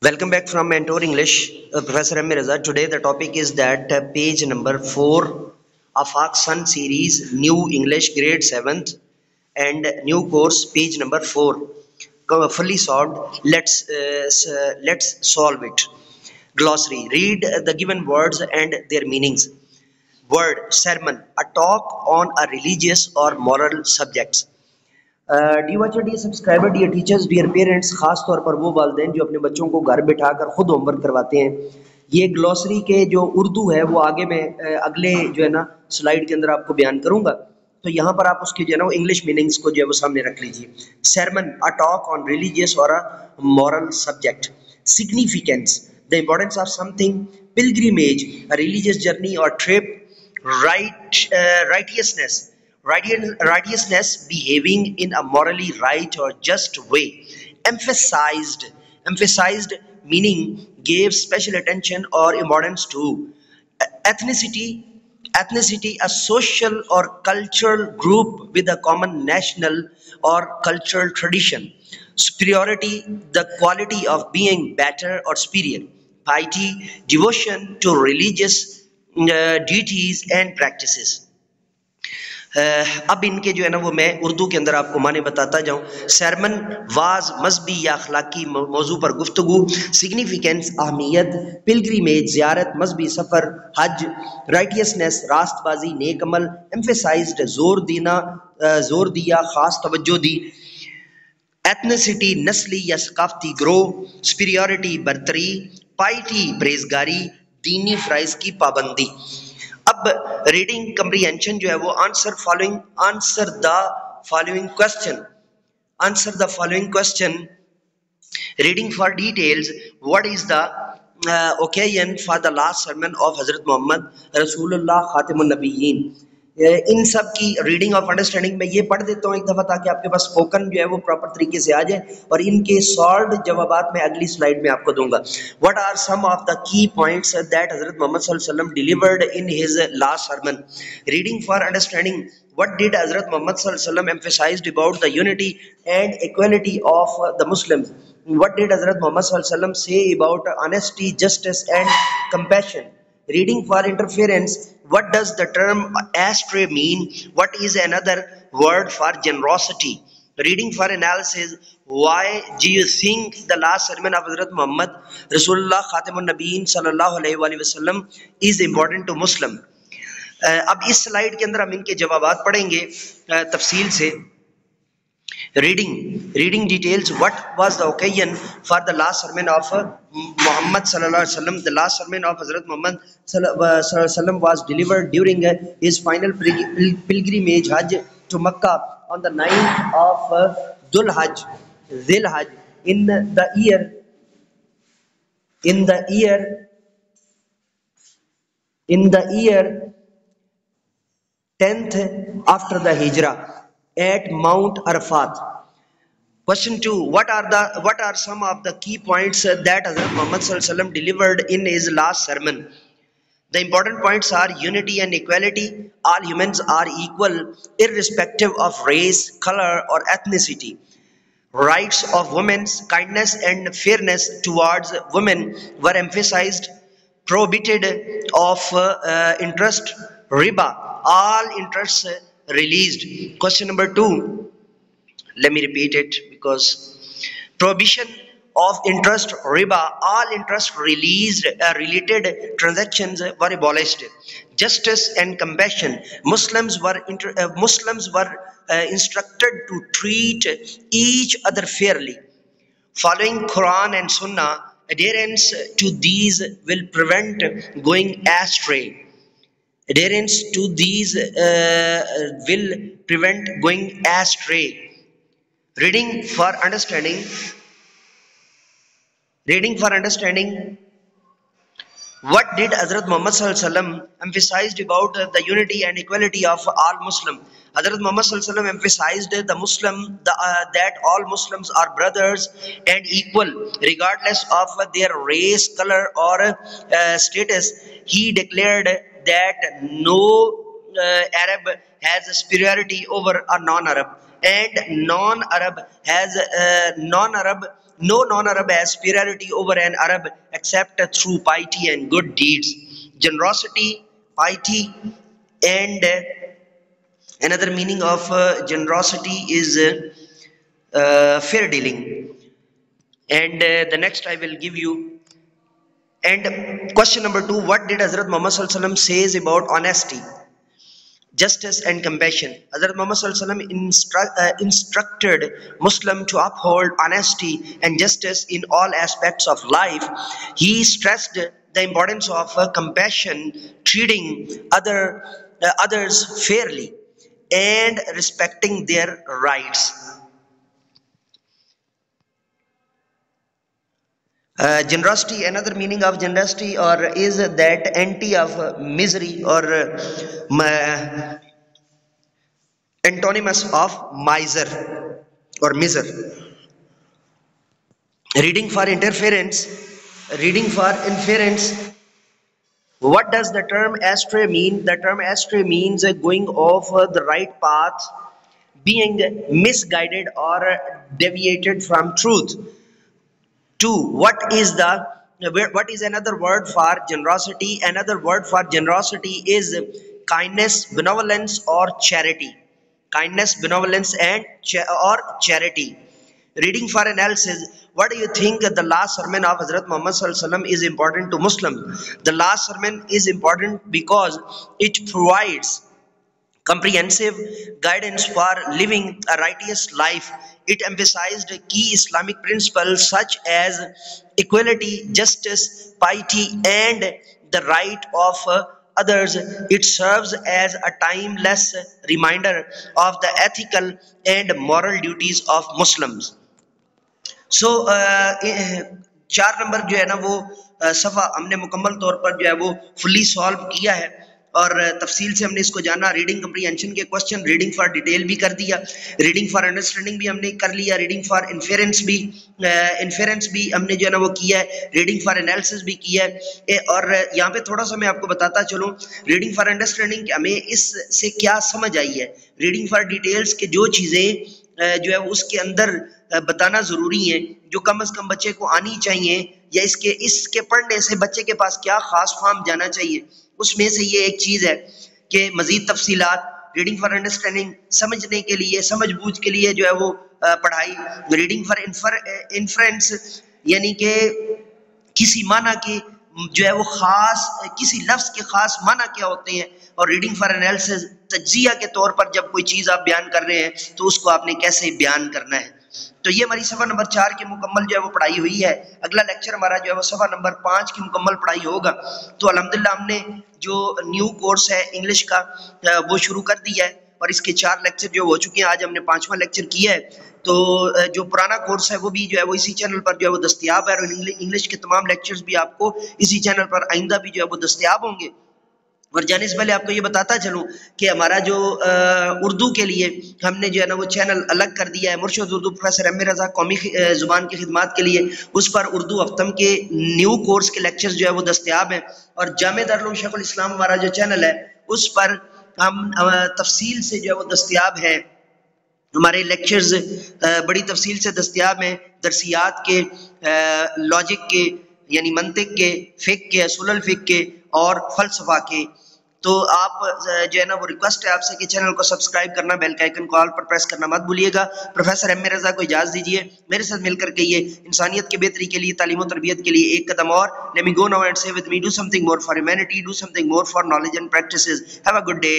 Welcome back from Mentor English, Professor M. Raza. Today the topic is that page number 4 of our Sun series, New English Grade 7th and new course, page number 4. Fully solved. Let's solve it. Glossary. Read the given words and their meanings. Word sermon, a talk on a religious or moral subjects. The watcher the subscriber the teachers dear parents, खास तौर पर वो वालदेन जो अपने बच्चों को घर बिठाकर खुद होमवर्क करवाते हैं, ये ग्लॉसरी के जो उर्दू है वो आगे मैं अगले जो है ना स्लाइड के अंदर आपको बयान करूंगा। तो यहाँ पर आप उसके जो है ना इंग्लिश मीनिंग्स को जो है वो सामने रख लीजिए। sermon, a talk on religious or a moral subject. Significance, the importance of something. Pilgrimage, a religious journey or trip. Righteousness, righteousness, behaving in a morally right or just way. Emphasized, meaning gave special attention or importance to. Ethnicity, a social or cultural group with a common national or cultural tradition. Superiority, the quality of being better or superior. Piety, devotion to religious duties and practices. अब इनके जो है ना वो मैं उर्दू के अंदर आपको माने बताता जाऊं। सरमन, वाज, मजहबी या अखलाकी मौजू पर गुफ्तगू। सिग्निफिकेंस, अहमियत। पिलग्रिमेज, ज़ियारत, मजहबी सफ़र, हज। राइटियसनेस, रास्तबाजी, नेक अमल। एम्फेसाइज्ड, जोर दिया, खास तवज्जो दी। एथनिसिटी, नस्ली या सकाफती ग्रोह। सुपीरियरिटी, बरतरी। पाइटी, परहेजगारी। दीनी फ़राइज़ की पाबंदी। अब रीडिंग कम्प्रीहेंशन जो है वो answer the following question. Reading for details, what is the occasion for the last sermon of हजरत मोहम्मद रसूलुल्लाह खातिमुन नबीयीन। इन सब की रीडिंग ऑफ अंडरस्टैंडिंग में ये पढ़ देता हूँ एक दफ़ा, ताकि आपके पास स्पोकन जो है वो प्रॉपर तरीके से आ जाए, और इनके सॉल्व जवाबात मैं अगली स्लाइड में आपको दूंगा। What are some of the key points that हजरत मोहम्मद सल्लल्लाहु अलैहि वसल्लम delivered in his last sermon? Reading for understanding, what did Hazrat Muhammad sallallahu alaihi wasallam emphasized about the unity and equality of the Muslims? What did Hazrat Muhammad sallallahu alaihi wasallam say about honesty, justice and compassion? Reading for interference, what does the term ashtray mean? What is another word for generosity? Reading for analysis, why do you think the last sermon of Hazrat Muhammad Rasulullah Khatimun Nabiyyin sallallahu alaihi wasallam is important to Muslim? अब इस slide के अंदर हम इनके जवाबात पढ़ेंगे तफसील से। Reading details, what was the occasion for the last sermon of Muhammad sallallahu alaihi wasallam? The last sermon of Hazrat Muhammad sallallahu alaihi wasallam was delivered during his final pilgrimage Hajj to Makkah on the 9th of Dhul Hajj in the year 10th after the Hijrah at Mount Arafat. Question 2. What are some of the key points that Hazrat Muhammad sallallahu alaihi wasallam delivered in his last sermon? The important points are unity and equality. All humans are equal irrespective of race, color or ethnicity. Rights of women, kindness and fairness towards women were emphasized. Prohibited of interest, riba, all interests released. Question number 2, let me repeat it because prohibition of interest, riba, all interest released, related transactions were abolished. Justice and compassion, Muslims were instructed to treat each other fairly. Following Quran and Sunnah, adherence to these will prevent going astray. Adherence to these will prevent going astray. Reading for understanding, what did Hazrat Muhammad sallallahu alaihi wasallam emphasized about the unity and equality of all Muslims? Hazrat Muhammad sallallahu alaihi wasallam emphasized that all Muslims are brothers and equal regardless of their race, color or status. He declared that no Arab has superiority over a non-Arab. and non-Arab has no non-Arab has superiority over an Arab except through piety and good deeds. Generosity, piety, and another meaning of generosity is fair dealing. And the next I will give you. And question number 2, what did Hazrat Muhammad Sallallahu Alaihi Wasallam says about honesty, justice and compassion? Hazrat Muhammad Sallallahu Alaihi Wasallam instructed Muslim to uphold honesty and justice in all aspects of life. He stressed the importance of compassion, treating others fairly and respecting their rights. Generosity, another meaning of generosity or is that anti of misery or antonyms of miser or miser. Reading for inference. What does the term astray mean? The term astray means going off the right path, being misguided or deviated from truth. 2. What is another word for generosity? Another word for generosity is kindness, benevolence, or charity. Kindness, benevolence, and or charity. Reading for analysis. What do you think the last sermon of Hazrat Muhammad Sallallahu Alaihi Wasallam is important to Muslims? The last sermon is important because it provides comprehensive guidance for living a righteous life. It emphasized key Islamic principles such as equality, justice, piety, and the right of others. It serves as a timeless reminder of the ethical and moral duties of Muslims. So 4 number जो है ना वो सफ़ा हमने मुकम्मल तौर पर जो है वो फुली सॉल्व किया है और तफसील से हमने इसको जाना. रीडिंग कंप्रीहेंशन के क्वेश्चन, रीडिंग फॉर डिटेल भी कर दिया, रीडिंग फॉर अंडरस्टैंडिंग भी हमने कर लिया, रीडिंग फॉर इन्फेरेंस भी हमने जो है ना वो किया है, रीडिंग फॉर एनालिसिस भी किया है. और यहाँ पे थोड़ा सा मैं आपको बताता चलूँ, रीडिंग फॉर अंडरस्टैंडिंग हमें इससे क्या समझ आई है. रीडिंग फॉर डिटेल्स के जो चीज़ें जो है उसके अंदर बताना ज़रूरी है, जो कम से कम बच्चे को आनी चाहिए, या इसके पढ़ने से बच्चे के पास क्या ख़ास फार्म जाना चाहिए, उसमें से ये एक चीज़ है कि मज़ीद तफसीलात रीडिंग फॉर अंडरस्टैंडिंग समझने के लिए, समझ बूझ के लिए जो है वो पढ़ाई. रीडिंग फॉर इन्फ्रेंस यानी कि किसी माना की जो है वो ख़ास, किसी लफ्ज़ के ख़ास माना क्या होते हैं. और रीडिंग फॉर एनालिसिस तज्जिया के तौर पर जब कोई चीज़ आप बयान कर रहे हैं तो उसको आपने कैसे बयान करना है. तो ये हमारी सफ़ा नंबर 4 की मुकम्मल जो है वो पढ़ाई हुई है. अगला लेक्चर हमारा जो है वो सफ़ा नंबर 5 की मुकम्मल पढ़ाई होगा. तो अल्हम्दुलिल्लाह हमने जो न्यू कोर्स है इंग्लिश का वो शुरू कर दिया है और इसके 4 लेक्चर जो हो चुके हैं. आज हमने 5वां लेक्चर किया है. तो जो पुराना कोर्स है वो भी जो है वो इसी चैनल पर जो है वो दस्तयाब है और इंग्लिश के तमाम लेक्चर्स भी आपको इसी चैनल पर आइंदा भी जो है वो दस्तयाब होंगे. और जाने से पहले आपको ये बताता चलूँ कि हमारा जो उर्दू के लिए हमने जो है ना वो चैनल अलग कर दिया है, मुर्शिद उर्दू प्रोफेसर एम ए रज़ा कौमी ज़ुबान की खिदमत के लिए. उस पर उर्दू हफ्तम के न्यू कोर्स के लेक्चर्स जो है वो दस्तयाब हैं. और जामे दारुल शेखुल इस्लाम हमारा जो चैनल है उस पर हम तफसील से जो है वो दस्तयाब है. हमारे लेक्चर्स बड़ी तफसील से दस्तयाब हैं, दरसियात के, लॉजिक के यानी मंतिक के, फ़िक़्ह के, उसूल फ़िक़्ह के और फ़लसफ़ा के. तो आप जो है ना वो रिक्वेस्ट है आपसे कि चैनल को सब्सक्राइब करना, बेल का आइकन को ऑल पर प्रेस करना मत भूलिएगा. प्रोफेसर एम ए रज़ा को इजाज़त दीजिए, मेरे साथ मिलकर के ये इंसानियत की बेहतरी के लिए, तालीम और तरबियत के लिए एक कदम और. Let me go now and say with me, do something more for humanity, do something more for knowledge and practices. Have a good day.